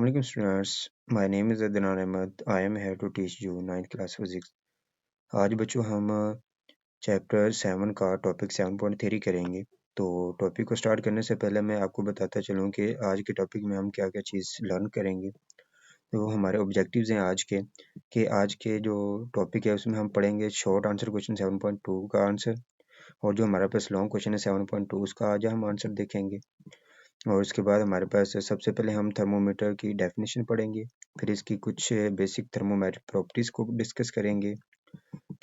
Assalamualaikum students. My name is Adnan Ahmed. I am here to teach you 9th class physics. आज बच्चों हम chapter 7 का topic 7.3 करेंगे। तो टॉपिक को स्टार्ट करने से पहले मैं आपको बताता चलूँ कि आज के टॉपिक में हम क्या क्या चीज़ लर्न करेंगे। तो हमारे ऑब्जेक्टिव्स हैं आज के कि आज के जो टॉपिक है उसमें हम पढ़ेंगे शॉर्ट आंसर क्वेश्चन 7.2 का आंसर, और जो हमारे पास लॉन्ग क्वेश्चन है 7.2 उसका आज हम आंसर देखेंगे। और उसके बाद हमारे पास सबसे पहले हम थर्मोमीटर की डेफिनेशन पढ़ेंगे, फिर इसकी कुछ बेसिक थर्मोमेट्रिक प्रॉपर्टीज़ को डिस्कस करेंगे,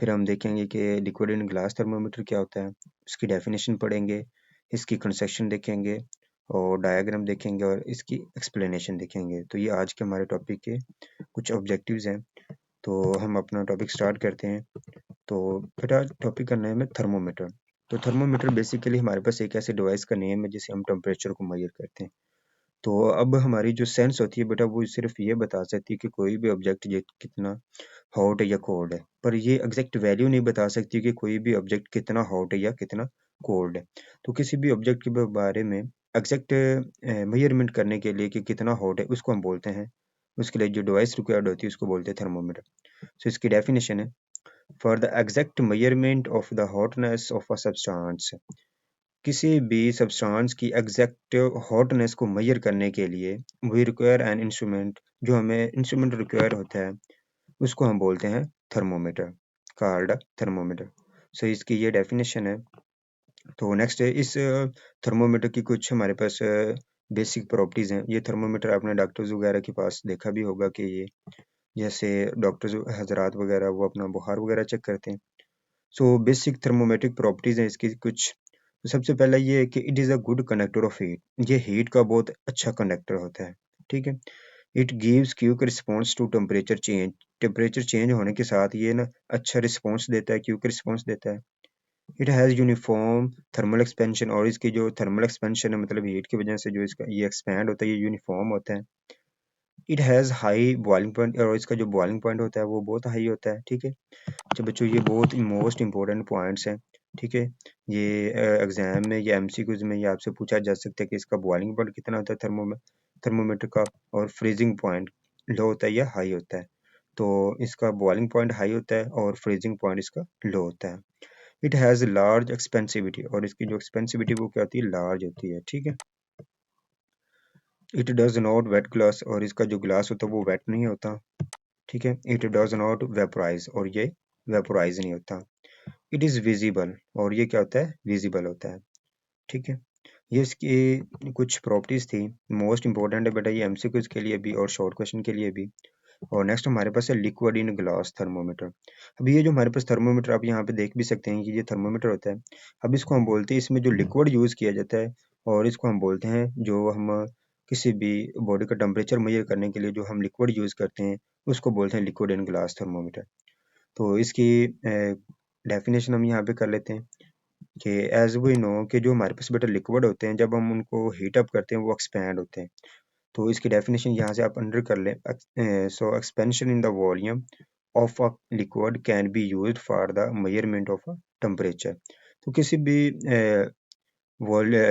फिर हम देखेंगे कि लिक्विड इन ग्लास थर्मोमीटर क्या होता है, उसकी डेफिनेशन पढ़ेंगे, इसकी कंस्ट्रक्शन देखेंगे और डायग्राम देखेंगे और इसकी एक्सप्लेनेशन देखेंगे। तो ये आज के हमारे टॉपिक के कुछ ऑब्जेक्टिव्स हैं। तो हम अपना टॉपिक स्टार्ट करते हैं। तो बेटा टॉपिक का नेम है थर्मोमीटर। तो थर्मोमीटर बेसिकली हमारे पास एक ऐसे डिवाइस का नेम है जिससे हम टेम्परेचर को मेजर करते हैं। तो अब हमारी जो सेंस होती है बेटा वो सिर्फ ये बता सकती है कि कोई भी ऑब्जेक्ट कितना हॉट है या कोल्ड है, पर ये एग्जैक्ट वैल्यू नहीं बता सकती कि कोई भी ऑब्जेक्ट कितना हॉट है या कितना कोल्ड है। तो किसी भी ऑब्जेक्ट के बारे में एग्जैक्ट मेजरमेंट करने के लिए कि कितना हॉट है उसको हम बोलते हैं, उसके लिए जो डिवाइस रिक्वायर्ड होती है उसको बोलते हैं थर्मोमीटर। सो इसकी डेफिनेशन है, for the exact measurement of the hotness of a substance, किसी भी सब्सटेंस की एग्जैक्ट हॉटनेस को मेजर करने के लिए वी रिक्वायर एन इंस्ट्रूमेंट, जो हमें इंस्ट्रूमेंट रिक्वायर होता है उसको हम बोलते हैं थर्मोमीटर, कॉल्ड थर्मोमीटर। सो इसकी ये डेफिनेशन है। तो नेक्स्ट है इस थर्मोमीटर की कुछ हमारे पास बेसिक प्रॉपर्टीज़ हैं। ये थर्मोमीटर आपने डॉक्टर्स वगैरह के पास देखा भी होगा कि ये जैसे डॉक्टर्स हजरात वगैरह वो अपना बुखार वगैरह चेक करते हैं। सो बेसिक थर्मोमेट्रिक प्रॉपर्टीज़ हैं इसकी कुछ। तो सबसे पहला ये है कि it is a good conductor of heat, ये हीट का बहुत अच्छा कंडक्टर होता है, ठीक है। It gives quick response to temperature change, temperature change होने के साथ ये ना अच्छा रिस्पॉन्स देता है, क्विक रिस्पॉन्स देता है। It has uniform thermal expansion, और इसकी जो थर्मल एक्सपेंशन है मतलब हीट की वजह से जो इसका ये एक्सपैंड होता है ये यूनिफॉर्म होता है। It has high boiling point, और इसका जो बॉइलिंग पॉइंट होता है वो बहुत हाई होता है, ठीक है। अच्छा बच्चों ये बहुत मोस्ट इंपॉर्टेंट पॉइंट्स हैं, ठीक है। ये एग्जाम में या एमसीक्यूज में ये आपसे पूछा जा सकता है कि इसका बॉइलिंग पॉइंट कितना होता है थर्मोमीटर का, और फ्रीजिंग पॉइंट लो होता है या हाई होता है। तो इसका बॉइलिंग पॉइंट हाई होता है और फ्रीजिंग पॉइंट इसका लो होता है। इट हैज़ लार्ज एक्सपेंसिविटी, और इसकी जो एक्सपेंसिविटी वो क्या होती है, लार्ज होती है, ठीक है। It does not wet glass, और इसका जो ग्लास होता है वो वेट नहीं होता, ठीक है। इट डज नॉट वेपोराइज, और ये वेपोराइज नहीं होता। इट इज़ विजिबल, और ये क्या होता है, विजिबल होता है, ठीक है। ये इसकी कुछ प्रॉपर्टीज थी, मोस्ट इंपॉर्टेंट है बेटा ये एमसीक्यूज के लिए भी और शॉर्ट क्वेश्चन के लिए भी। और नेक्स्ट हमारे पास है लिक्विड इन ग्लास थर्मोमीटर। अब ये जो हमारे पास थर्मोमीटर आप यहाँ पे देख भी सकते हैं कि ये थर्मोमीटर होता है। अब इसको हम बोलते हैं, इसमें जो लिक्विड यूज़ किया जाता है, और इसको हम बोलते हैं जो हम किसी भी बॉडी का टेम्परेचर मेजर करने के लिए जो हम लिक्विड यूज़ करते हैं उसको बोलते हैं लिक्विड इन ग्लास थर्मोमीटर। तो इसकी डेफिनेशन हम यहाँ पे कर लेते हैं कि एज वी नो कि जो हमारे पास बेटा लिक्विड होते हैं जब हम उनको हीट अप करते हैं वो एक्सपैंड होते हैं। तो इसकी डेफिनेशन यहाँ से आप अंडर कर लें। So expansion in the volume of a liquid can be used for the measurement of a temperature. तो किसी भी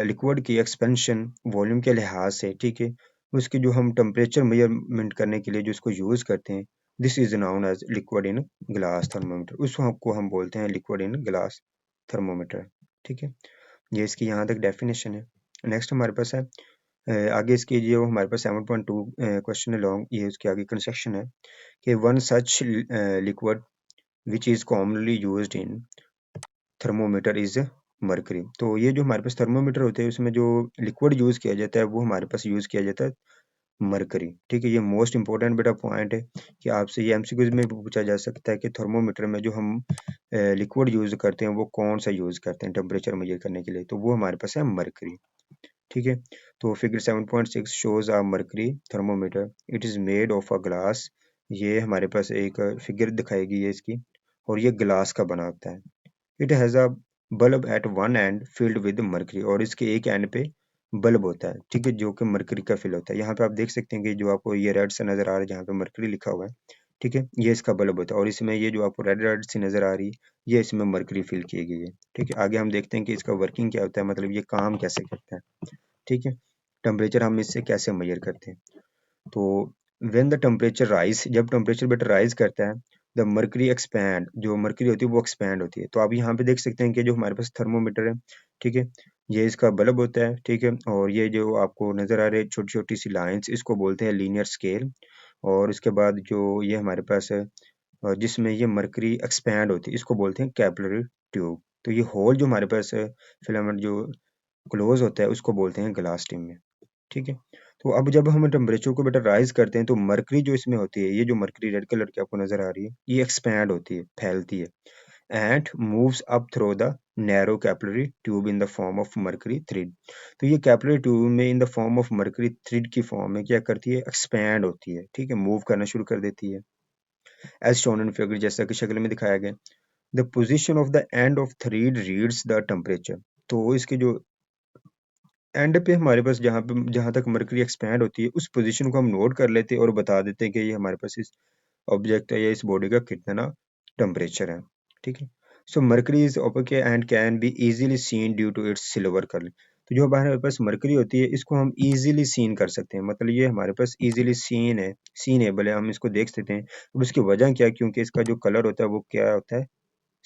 लिक्विड की एक्सपेंशन वॉल्यूम के लिहाज से, ठीक है, उसकी जो हम टेम्परेचर मेजरमेंट करने के लिए जो इसको यूज़ करते हैं, this is known as liquid in glass thermometer, उसको हम बोलते हैं लिक्विड इन ग्लास थर्मोमीटर, ठीक है। ये इसकी यहाँ तक डेफिनेशन है। नेक्स्ट हमारे पास है आगे इसकी जो हमारे पास 7.2 क्वेश्चन है लॉन्ग, ये उसके आगे कंस्ट्रक्शन है कि one such liquid which is commonly used in thermometer is mercury. तो ये जो हमारे पास थर्मोमीटर होते हैं उसमें जो लिक्विड यूज़ किया जाता है वो हमारे पास यूज़ किया जाता है मरकरी, ठीक है। ये मोस्ट इंपॉर्टेंट बेटा पॉइंट है कि आपसे ये एमसीक्यूज में भी पूछा जा सकता है कि थर्मोमीटर में जो हम लिक्विड यूज़ करते हैं वो कौन सा यूज़ करते हैं टेम्परेचर मेजर करने के लिए, तो वो हमारे पास है मरकरी, ठीक है। तो figure 7.6 shows a mercury thermometer, it is made of a glass. ये हमारे पास एक फिगर दिखाएगी ये इसकी, और ये ग्लास का बना होता है। It has a bulb at one end filled with mercury, और इसके एक एंड पे बल्ब होता है, ठीक है, जो कि मरकरी का फिल होता है। यहाँ पे आप देख सकते हैं कि जो आपको ये रेड से नज़र आ रहा है जहाँ पे मरकरी लिखा हुआ है, ठीक है, ये इसका बल्ब होता है, और इसमें ये जो आपको रेड रेड सी नज़र आ रही है ये इसमें मरकरी फिल की गई है, ठीक है। आगे हम देखते हैं कि इसका वर्किंग क्या होता है, मतलब ये काम कैसे करता है, ठीक है, टेम्परेचर हम इससे कैसे मेजर करते हैं। तो व्हेन द टेम्परेचर राइज, जब टेम्परेचर बेटा राइज करता है, द मर्करी एक्सपैंड, जो मर्करी होती है वो एक्सपैंड होती है। तो आप यहाँ पे देख सकते हैं कि जो हमारे पास थर्मोमीटर है, ठीक है, ये इसका बल्ब होता है, ठीक है, और ये जो आपको नजर आ रहे छोटी छोटी सी लाइंस, इसको बोलते हैं लीनियर स्केल। और इसके बाद जो ये हमारे पास है जिसमें ये मर्करी एक्सपैंड होती है, इसको बोलते हैं कैपिलरी ट्यूब। तो ये होल जो हमारे पास है फिलामेंट जो क्लोज होता है उसको बोलते हैं ग्लास ट्यूब में, ठीक है। तो अब जब हम टेम्परेचर को बेटा राइज करते हैं तो मर्करी जो इसमें होती है, ये जो मर्करी रेड कलर की आपको नजर आ रही है, ये एक्सपैंड होती है, फैलती है, and moves up through the narrow capillary tube in the form of mercury thread. तो ये कैपिलरी ट्यूब में in the form of mercury thread की फॉर्म में क्या करती है, एक्सपैंड होती है, ठीक है, मूव करना शुरू कर देती है, एज शोन इन फिगर, जैसा कि शक्ल में दिखाया गया। The position of the end of thread reads the temperature. तो इसके जो एंड पे हमारे पास जहाँ तक मर्करी एक्सपैंड होती है उस पोजीशन को हम नोट कर लेते हैं और बता देते हैं कि ये हमारे पास इस ऑब्जेक्ट है या इस बॉडी का कितना टेम्परेचर है, ठीक है। So mercury is opaque and can be easily seen due to its silver colour. तो जो हमारे पास मर्करी होती है इसको हम इजीली सीन कर सकते हैं, मतलब ये हमारे पास इजीली सीनेबल है, हम इसको देख सकते हैं। अब उसकी वजह क्या है, क्योंकि इसका जो कलर होता है वो क्या होता है,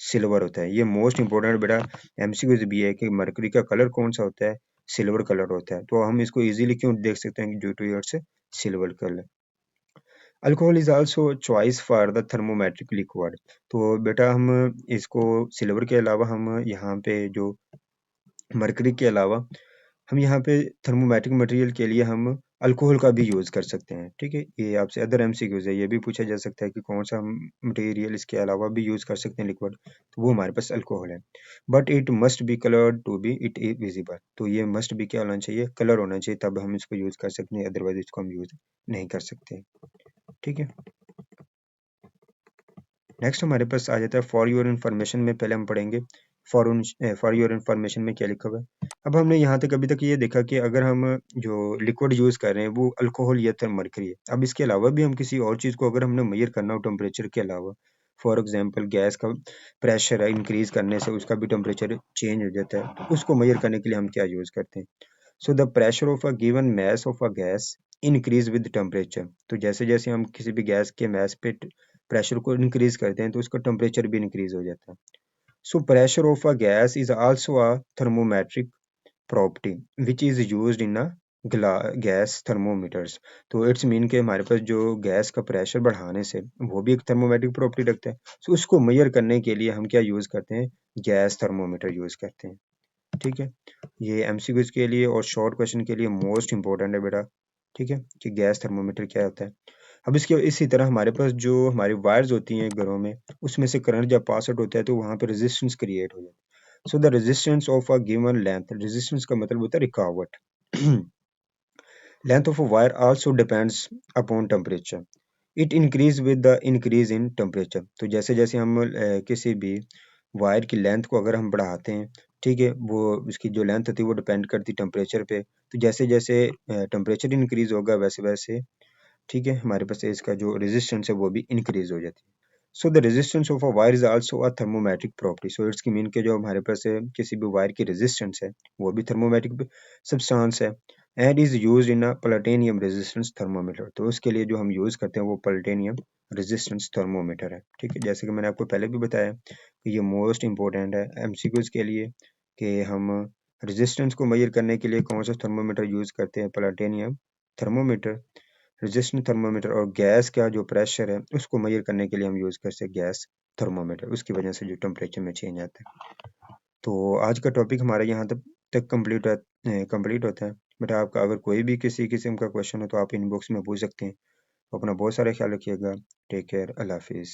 सिल्वर होता है। ये मोस्ट इंपॉर्टेंट बेटा एमसीक्यूज भी है कि मरकरी का कलर कौन सा होता है, सिल्वर कलर होता है। तो हम इसको इजीली क्यों देख सकते हैं, ड्यू टू योर से silver colour. Alcohol is also choice for the thermometric liquid. तो बेटा हम इसको सिल्वर के अलावा हम यहाँ पे जो मरकरी के अलावा हम यहाँ पे थर्मोमेट्रिक मटेरियल के लिए हम अल्कोहल का भी यूज़ कर सकते हैं, ठीक है। ये आपसे अदर एमसीक्यूज है, ये भी पूछा जा सकता है कि कौन सा हम मटेरियल इसके अलावा भी यूज़ कर सकते हैं लिक्विड, तो वो हमारे पास अल्कोहल है। But it must be coloured to be it visible. तो ये मस्ट भी क्या होना चाहिए, कलर होना चाहिए, तब हम इसको यूज़ कर सकते हैं, अदरवाइज इसको हम यूज़ नहीं कर सकते, ठीक है। नेक्स्ट हमारे पास आ जाता है फॉर योर इन्फॉर्मेशन में, पहले हम पढ़ेंगे फॉर योर इन्फॉर्मेशन में क्या लिखा हुआ है। अब हमने यहाँ तक अभी तक ये देखा कि अगर हम जो लिक्विड यूज़ कर रहे हैं वो अल्कोहल या फिर मरकरी है। अब इसके अलावा भी हम किसी और चीज़ को अगर हमने मेजर करना हो टेम्परेचर के अलावा, फॉर एग्जांपल गैस का प्रेशर है, इंक्रीज करने से उसका भी टेम्परेचर चेंज हो जाता है, तो उसको मेजर करने के लिए हम क्या यूज़ करते हैं। So the pressure of a given mass of a gas increase with temperature. तो जैसे जैसे हम किसी भी गैस के mass पे प्रेशर को इंक्रीज करते हैं तो उसका टेम्परेचर भी इंक्रीज हो जाता है। So pressure of a gas is also a thermometric property which is used in a gas thermometers. तो इट्स मीन के हमारे पास जो गैस का प्रेशर बढ़ाने से वो भी एक थर्मोमेट्रिक प्रॉपर्टी रखता है। सो उसको मेजर करने के लिए हम क्या यूज़ करते हैं, गैस थर्मोमीटर यूज़ करते हैं, ठीक है। ये एमसीक्यूज के लिए और शॉर्ट क्वेश्चन के लिए मोस्ट इंपॉर्टेंट है बेटा, ठीक है, कि गैस थर्मोमीटर क्या होता है। अब इसके इसी तरह हमारे पास जो हमारी वायर्स होती हैं घरों में, उसमें से करंट जब पास आउट होता है तो वहाँ पे रेजिस्टेंस क्रिएट हो जाता है। So the resistance of a given length, resistance का मतलब होता है रिकावट। Length of a wire also depends upon temperature, it increase with the increase in temperature. तो जैसे जैसे हम किसी भी वायर की लेंथ को अगर हम बढ़ाते हैं, ठीक है, वो उसकी जो लेंथ होती है वो डिपेंड करती है टेम्परेचर पे। तो जैसे जैसे टेम्परेचर इंक्रीज होगा वैसे वैसे, ठीक है, हमारे पास इसका जो रेजिस्टेंस है वो भी इंक्रीज हो जाती है। So the resistance of a wire is also a thermometric property. So it's की मीन के जो हमारे पास है किसी भी वायर की रेजिस्टेंस है वो भी थर्मोमेट्रिक सब्सटेंस है, and is used in a platinum resistance thermometer. तो उसके लिए जो हम यूज करते हैं वो प्लेटिनियम रेजिस्टेंस थर्मोमीटर है, ठीक है। जैसे कि मैंने आपको पहले भी बताया कि ये मोस्ट इंपॉर्टेंट है एमसीक्यूज के लिए कि हम रेजिस्टेंस को मेजर करने के लिए कौन सा थर्मोमीटर यूज करते हैं, प्लेटिनियम थर्मोमीटर, रेजिस्टेंस थर्मोमीटर। और गैस का जो प्रेशर है उसको मेजर करने के लिए हम यूज़ करते हैं गैस थर्मोमीटर, उसकी वजह से जो टेम्परेचर में चेंज आता है। तो आज का टॉपिक हमारा यहाँ तक कंप्लीट होता है। बट आपका अगर कोई भी किसी किस्म का क्वेश्चन हो तो आप इनबॉक्स में पूछ सकते हैं। अपना बहुत सारा ख्याल रखिएगा। टेक केयर, अल्लाह हाफिज़।